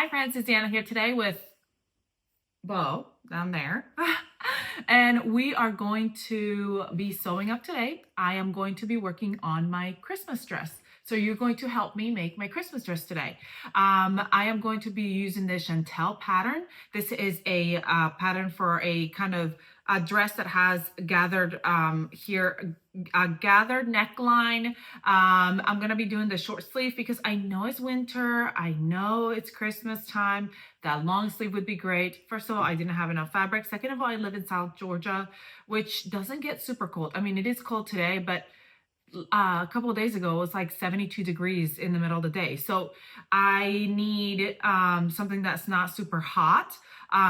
Hi friends, it's Deanna here today with Bo down there. And we are going to be sewing up today. I am going to be working on my Christmas dress. So you're going to help me make my Christmas dress today. I am going to be using the Shantelle pattern. This is a pattern for a kind of a dress that has gathered here, a gathered neckline. I'm gonna be doing the short sleeve because I know it's winter. I know it's Christmas time. That long sleeve would be great. First of all, I didn't have enough fabric. Second of all, I live in South Georgia, which doesn't get super cold. I mean, it is cold today, but a couple of days ago it was like 72 degrees in the middle of the day. So I need something that's not super hot.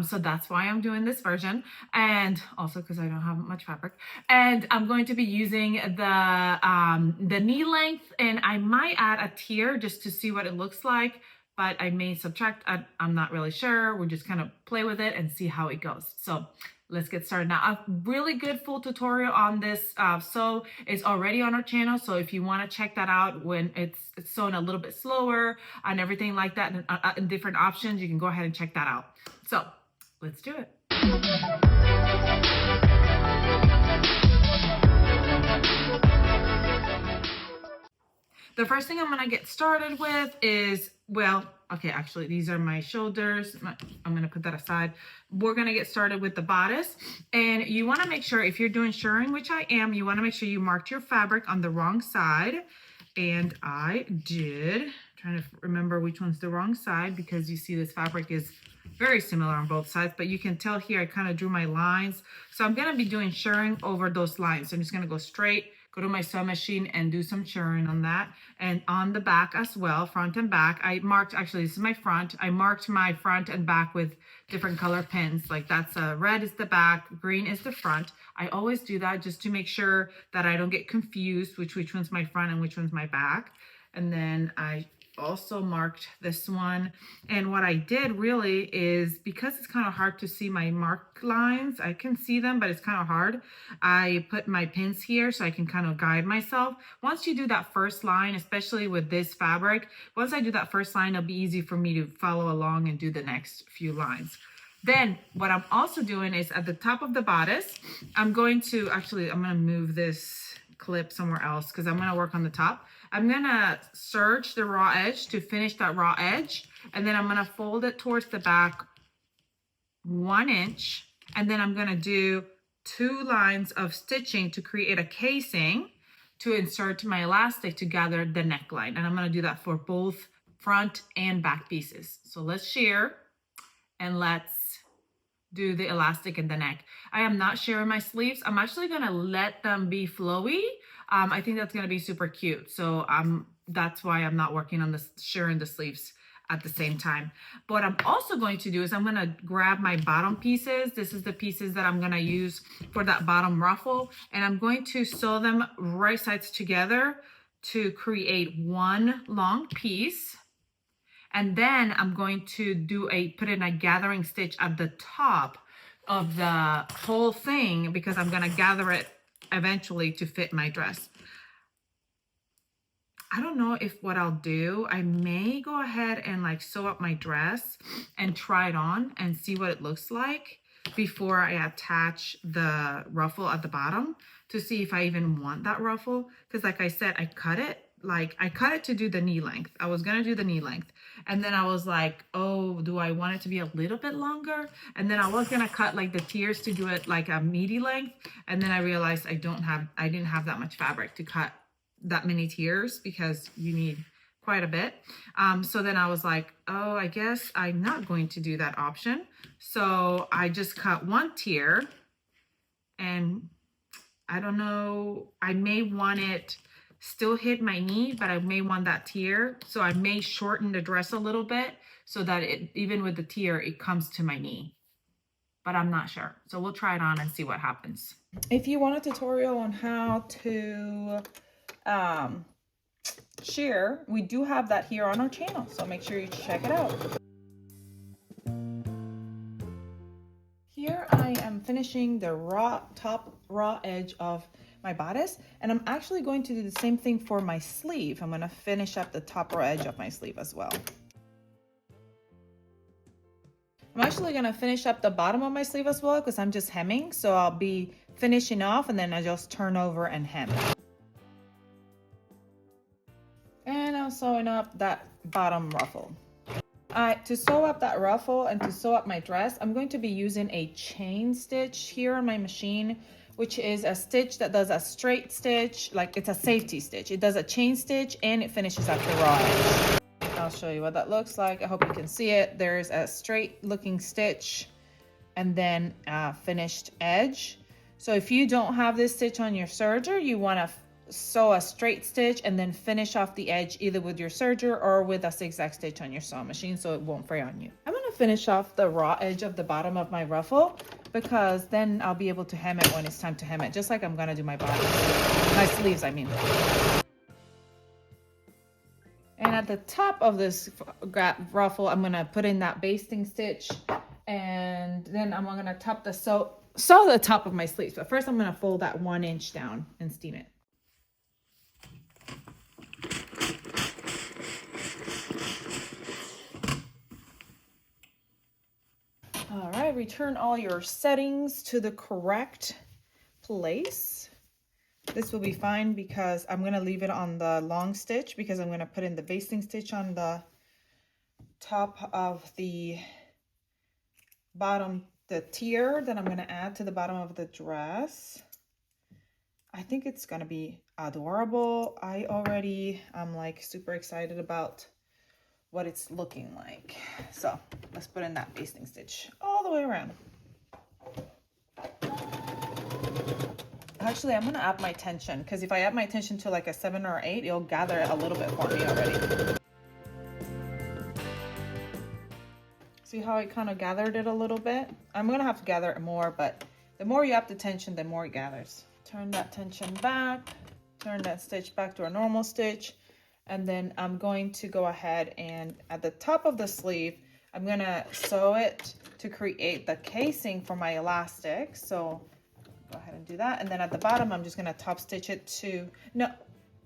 So that's why I'm doing this version, and also because I don't have much fabric. And I'm going to be using the knee length, and I might add a tier just to see what it looks like, but I may subtract. I'm not really sure. We're just kind of play with it and see how it goes. So let's get started. Now, a really good full tutorial on this sew is already on our channel. So if you want to check that out when it's sewn a little bit slower and everything like that, and different options, you can go ahead and check that out. So let's do it. The first thing I'm going to get started with is, well, okay, actually, these are my shoulders. I'm going to put that aside. We're going to get started with the bodice. And you want to make sure, if you're doing shirring, which I am, you want to make sure you marked your fabric on the wrong side. And I did. I'm trying to remember which one's the wrong side, because you see this fabric is very similar on both sides, but you can tell here I kind of drew my lines. So I'm going to be doing shirring over those lines. So I'm just going to go straight, go to my sewing machine and do some shirring on that. And on the back as well, front and back, I marked, actually this is my front, I marked my front and back with different color pins. Like that's red is the back, green is the front. I always do that just to make sure that I don't get confused which one's my front and which one's my back. And then I also marked this one. And what I did really is, because it's kind of hard to see my mark lines, I can see them, but it's kind of hard. I put my pins here so I can kind of guide myself. Once you do that first line, especially with this fabric, once I do that first line, it'll be easy for me to follow along and do the next few lines. Then what I'm also doing is at the top of the bodice, I'm going to move this clip somewhere else because I'm going to work on the top. I'm going to serge the raw edge to finish that raw edge. And then I'm going to fold it towards the back 1 inch. And then I'm going to do 2 lines of stitching to create a casing to insert my elastic to gather the neckline. And I'm going to do that for both front and back pieces. So let's shear and let's do the elastic in the neck. I am not shearing my sleeves. I'm actually going to let them be flowy. I think that's going to be super cute. So that's why I'm not working on shearing the sleeves at the same time. But what I'm also going to do is I'm going to grab my bottom pieces. This is the pieces that I'm going to use for that bottom ruffle. And I'm going to sew them right sides together to create one long piece. And then I'm going to put in a gathering stitch at the top of the whole thing, because I'm going to gather it eventually to fit my dress. I don't know if what I'll do, I may go ahead and like sew up my dress and try it on and see what it looks like before I attach the ruffle at the bottom to see if I even want that ruffle. Because like I said, I cut it to do the knee length. I was going to do the knee length. And then I was like, oh, do I want it to be a little bit longer? And then I was going to cut like the tiers to do it like a meaty length. And then I realized I didn't have that much fabric to cut that many tiers, because you need quite a bit. So then I was like, oh, I guess I'm not going to do that option. So I just cut 1 tier, and I don't know, I may want it still hit my knee, but I may want that tier. So I may shorten the dress a little bit so that even with the tier, it comes to my knee. But I'm not sure. So we'll try it on and see what happens. If you want a tutorial on how to shear, we do have that here on our channel. So make sure you check it out. Here I am finishing the top raw edge of my bodice, and I'm actually going to do the same thing for my sleeve. I'm going to finish up the top raw edge of my sleeve as well. I'm actually gonna finish up the bottom of my sleeve as well because I'm just hemming. So I'll be finishing off and then I just turn over and hem. And I'm sewing up that bottom ruffle. To sew up that ruffle and to sew up my dress, I'm going to be using a chain stitch here on my machine, which is a stitch that does a straight stitch, like it's a safety stitch. It does a chain stitch and it finishes at the raw edge. I'll show you what that looks like. I hope you can see it. There's a straight looking stitch and then a finished edge. So if you don't have this stitch on your serger, you want to sew a straight stitch and then finish off the edge either with your serger or with a zigzag stitch on your sewing machine so it won't fray on you. I'm going to finish off the raw edge of the bottom of my ruffle because then I'll be able to hem it when it's time to hem it, just like I'm going to do my body, my sleeves, I mean. And at the top of this ruffle, I'm going to put in that basting stitch and then I'm going to sew the top of my sleeves. But first I'm going to fold that 1 inch down and steam it. All right, return all your settings to the correct place. This will be fine because I'm going to leave it on the long stitch because I'm going to put in the basting stitch on the top of the bottom, the tier that I'm going to add to the bottom of the dress. I think it's going to be adorable. I'm like super excited about what it's looking like. So let's put in that basting stitch all the way around. Actually, I'm gonna add my tension because if I add my tension to like a 7 or 8, it'll gather it a little bit for me already. See how I kind of gathered it a little bit? I'm gonna have to gather it more, but the more you add the tension, the more it gathers. Turn that tension back, turn that stitch back to a normal stitch. And then I'm going to go ahead and at the top of the sleeve, I'm gonna sew it to create the casing for my elastic. So go ahead and do that. And then at the bottom, I'm just gonna top stitch it to, no,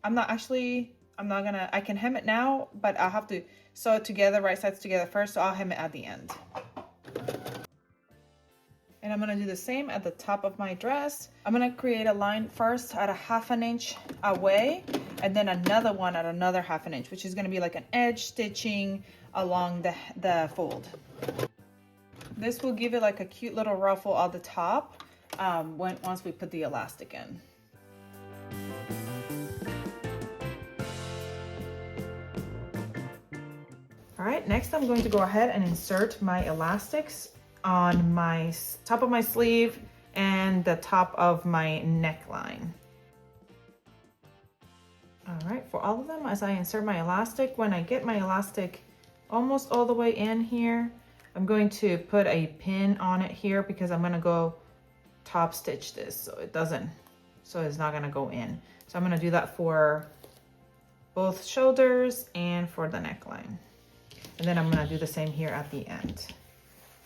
I can hem it now, but I'll have to sew it together, right sides together first. So I'll hem it at the end. And I'm gonna do the same at the top of my dress. I'm gonna create a line first at a 1/2 inch away, and then another one at another 1/2 inch, which is gonna be like an edge stitching along the fold. This will give it like a cute little ruffle at the top once we put the elastic in. All right, next I'm going to go ahead and insert my elastics on my top of my sleeve and the top of my neckline. All right, for all of them, as I insert my elastic, when I get my elastic almost all the way in here, I'm going to put a pin on it here because I'm gonna go top stitch this so it's not gonna go in. So I'm gonna do that for both shoulders and for the neckline. And then I'm gonna do the same here at the end.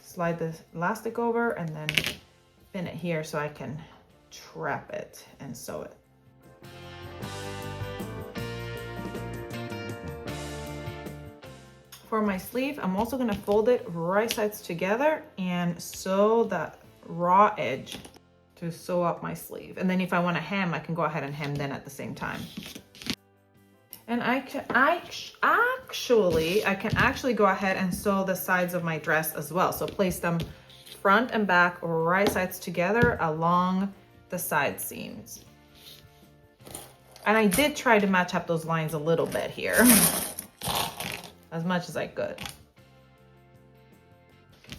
Slide the elastic over and then pin it here so I can trap it and sew it. For my sleeve, I'm also gonna fold it right sides together and sew that raw edge to sew up my sleeve. And then if I wanna hem, I can go ahead and hem then at the same time. And I can actually go ahead and sew the sides of my dress as well. So place them front and back, right sides together along the side seams. And I did try to match up those lines a little bit here, as much as I could.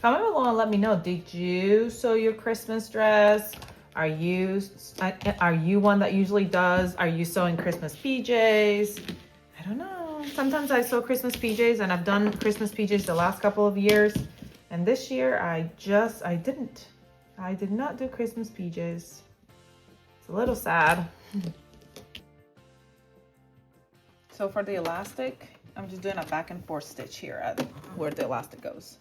Comment below and let me know, did you sew your Christmas dress? Are you one that usually does? Are you sewing Christmas PJs? I don't know. Sometimes I sew Christmas PJs, and I've done Christmas PJs the last couple of years. And this year I didn't. I did not do Christmas PJs. It's a little sad. So for the elastic, I'm just doing a back and forth stitch here at where the elastic goes.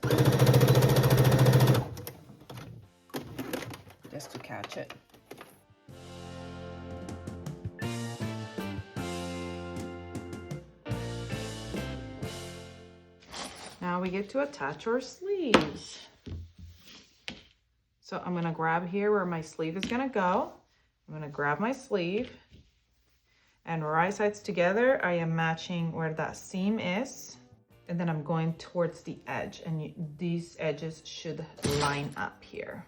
Just to catch it. Now we get to attach our sleeves. So I'm gonna grab here where my sleeve is gonna go. I'm gonna grab my sleeve, and right sides together, I am matching where that seam is. And then I'm going towards the edge, and these edges should line up here.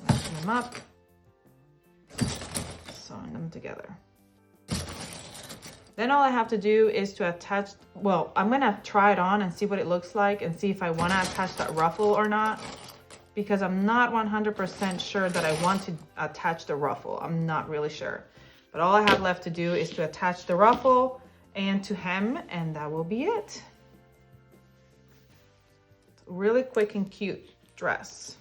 Matching them up, sewing them together. Then all I have to do is to attach, well, I'm gonna try it on and see what it looks like and see if I wanna attach that ruffle or not, because I'm not 100% sure that I want to attach the ruffle. I'm not really sure. But all I have left to do is to attach the ruffle and to hem, and that will be it. Really quick and cute dress.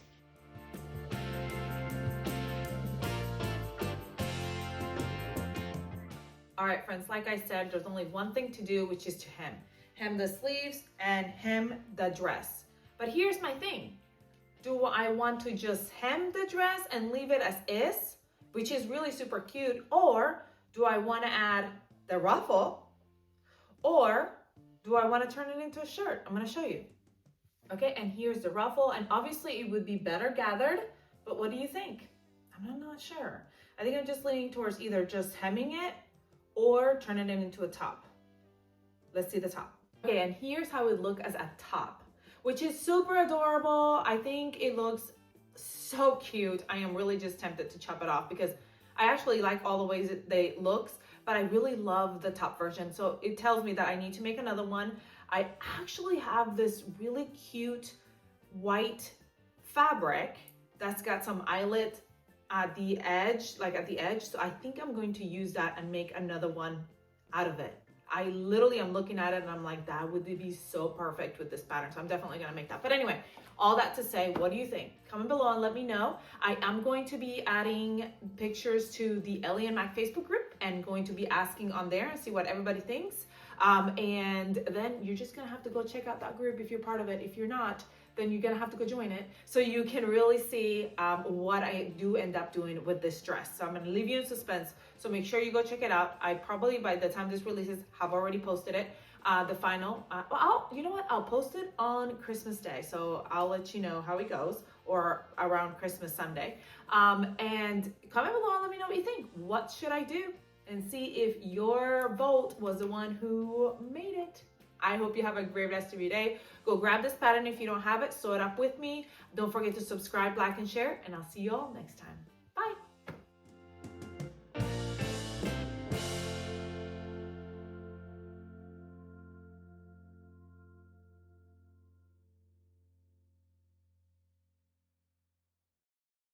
All right, friends, like I said, there's only one thing to do, which is to hem. Hem the sleeves and hem the dress. But here's my thing. Do I want to just hem the dress and leave it as is, which is really super cute, or do I want to add the ruffle, or do I want to turn it into a shirt? I'm going to show you. Okay, and here's the ruffle, and obviously it would be better gathered, but what do you think? I'm not sure. I think I'm just leaning towards either just hemming it or turning it into a top. Let's see the top. Okay, and here's how it looks as a top, which is super adorable. I think it looks so cute. I am really just tempted to chop it off because I actually like all the ways it looks, but I really love the top version. So it tells me that I need to make another one. I actually have this really cute white fabric that's got some eyelet at the edge, so I think I'm going to use that and make another one out of it. I literally am looking at it and I'm like, that would be so perfect with this pattern. So I'm definitely gonna make that. But anyway, all that to say, what do you think? Comment below and let me know. I am going to be adding pictures to the Ellie and Mac Facebook group and going to be asking on there and see what everybody thinks. And then you're just gonna have to go check out that group if you're part of it. If you're not, then you're gonna have to go join it so you can really see what I do end up doing with this dress. So I'm gonna leave you in suspense. So make sure you go check it out. I probably, by the time this releases, have already posted it. The final, you know what? I'll post it on Christmas Day. So I'll let you know how it goes, or around Christmas Sunday. And comment below and let me know what you think. What should I do? And see if your vote was the one who made it. I hope you have a great rest of your day. Go grab this pattern if you don't have it. Sew it up with me. Don't forget to subscribe, like, and share. And I'll see you all next time. Bye.